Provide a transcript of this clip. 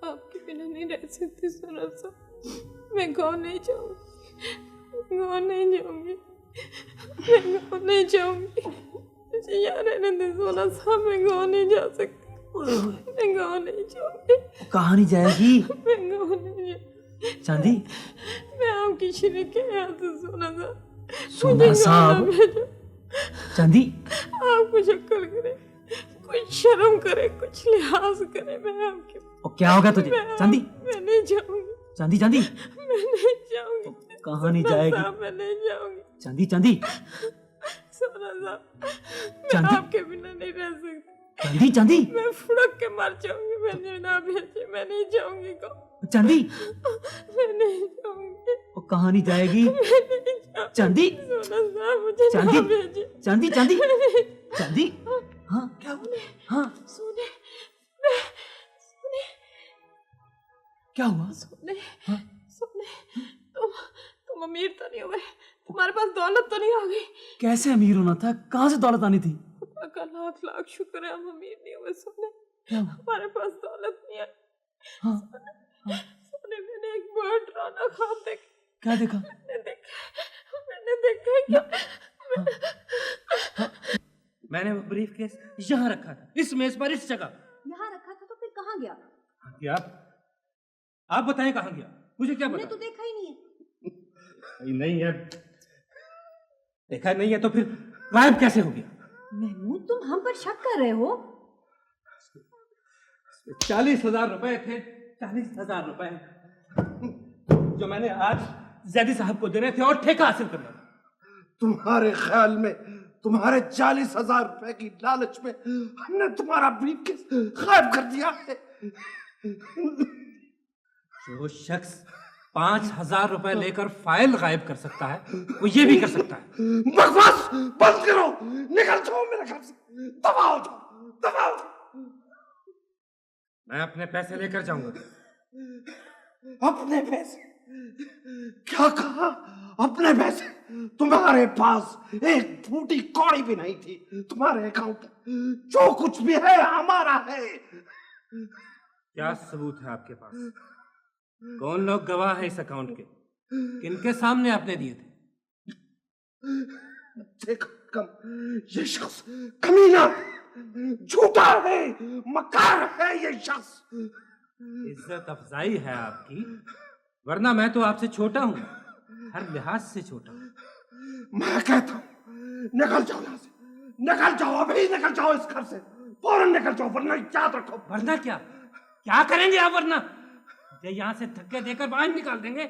आपके बिना नहीं रह सकती सोना साहब। मैं गाँव नहीं जाऊंगी, गाँव नहीं जाऊंगी, मैं गाँव नहीं जाऊंगी। मुझे यहाँ रहने दे सोना साहब, मैं गाँव नहीं जा सकती, मैं गाँव नहीं जाऊंगी। कहाँ नहीं जाएगी? मैं गाँव नहीं जाऊंगी। चांदी, मैं आपकी शरीक के यहाँ से सोना साहब, सोना साहब। चांदी, आप कुछ अक्ल करे, कुछ शर्म करे, कुछ लिहाज करे। मैं आपके और क्या होगा तुझे? चांदी, मैं नहीं जाऊंगी। चांदी, चांदी, मैं नहीं जाऊंगी। कहाँ नहीं जाएगी? मैं नहीं जाऊंगी चांदी, चांदी, सोना साहब, मैं चांदी, आपके बिना नहीं रह सकती। चांदी, चांदी, मैं फुड़क के मर जाऊंगी। मैं ना भेजे, मैं नहीं जाऊंगी गाँव। चांदी, मैं नहीं जाऊंगी। और कहाँ नहीं जाएगी? मैं नहीं जाऊंगी। चांदी, सोना साहब, मुझे चांदी, ना भेजे। चांदी, चांदी, चांदी, हाँ क्या हुआ? हाँ सोने, क्या हुआ? सोने, हाँ? सोने, तुम अमीर तो नहीं हुए, तुम्हारे पास दौलत तो नहीं आ गई? कैसे अमीर होना था? कहाँ से दौलत आनी थी? खुदा का लाख लाख शुक्र है हम अमीर नहीं हुए। सोने, क्या हुआ? हमारे पास दौलत नहीं है। हाँ, सोने, मैंने एक बड़ा डरावना ख्वाब देखा। क्या देखा? मैंने देखा क्या? मैंने वो ब्रीफ केस यहाँ रखा था, इस मेज पर, इस जगह। यहाँ रखा था तो फिर कहाँ गया? क्या आप बताएं कहाँ गया? मुझे क्या हमने पता? तो देखा ही नहीं है। नहीं है, देखा नहीं है तो फिर गायब कैसे हो गया? महमूद, तुम हम पर शक कर रहे हो? 40,000 रुपए थे, 40,000 रुपए जो मैंने आज जैदी साहब को देने थे और ठेका हासिल करना था। तुम्हारे ख्याल में तुम्हारे 40,000 रुपए की लालच में हमने तुम्हारा ब्रीफकेस गायब कर दिया है। जो शख्स 5,000 रुपए लेकर फाइल गायब कर सकता है, वो ये भी कर सकता है। बकवास बंद करो, निकल जाओ मेरे घर से, दबाओ जाओ, दबाओ जाओ। मैं अपने पैसे लेकर जाऊंगा। अपने पैसे? क्या कहा? अपने पैसे? तुम्हारे पास एक फूटी कौड़ी भी नहीं थी। तुम्हारे अकाउंट जो कुछ भी है हमारा है। क्या सबूत है आपके पास? कौन लोग गवाह है इस अकाउंट के? किनके सामने आपने दिए थे? देखो कम, ये शख्स कमीना है, झूठा है, मक्कार है ये शख्स। इज्जत अफजाई है आपकी, वरना मैं तो आपसे छोटा हूं, हर लिहाज से छोटा हूं। मैं कहता हूं निकल जाओ यहाँ से, निकल जाओ, अभी निकल जाओ इस घर से, फौरन निकल जाओ, वरना याद रखो। वरना क्या? क्या करेंगे आप? वरना मुझे यहाँ से धक्के देकर बाहर निकाल देंगे?